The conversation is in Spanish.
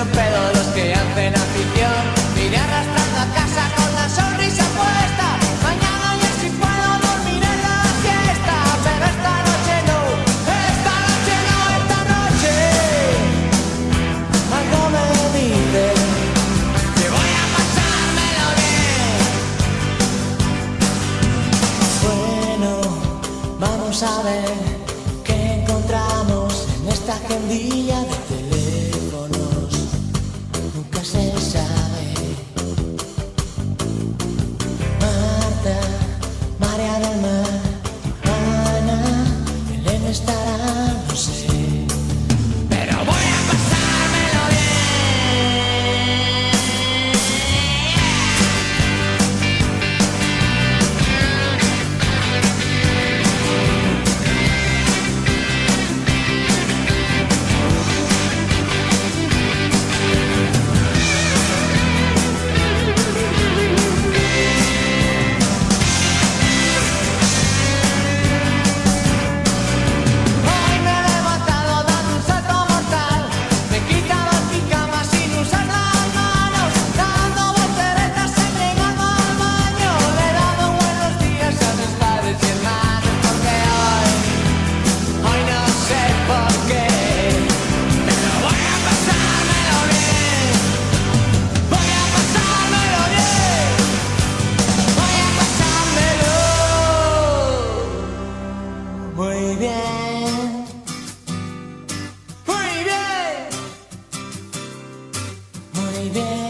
un pedo los que hacen afición. Vine arrastrando a casa con la sonrisa puesta. Mañana ya si puedo dormir en la siesta. Pero esta noche no, esta noche no, esta noche algo me dice que voy a pasármelo bien. Bueno, vamos a ver qué encontramos en esta agendilla de teléfonos. Nunca se sabe. Marta, María del Mar, Ana, Belén estará, no sé. Pero voy a pasármelo Hoy me he levantado dando un salto mortal. Me he quitado el pijama sin usar las manos, dando volteretas, entregando al baño. Le he dado buenos días a mis padres y hermanos porque hoy no sé por qué, pero voy a pasármelo bien. Voy a pasármelo bien. Voy a pasármelo muy bien. Muy bien. Muy bien.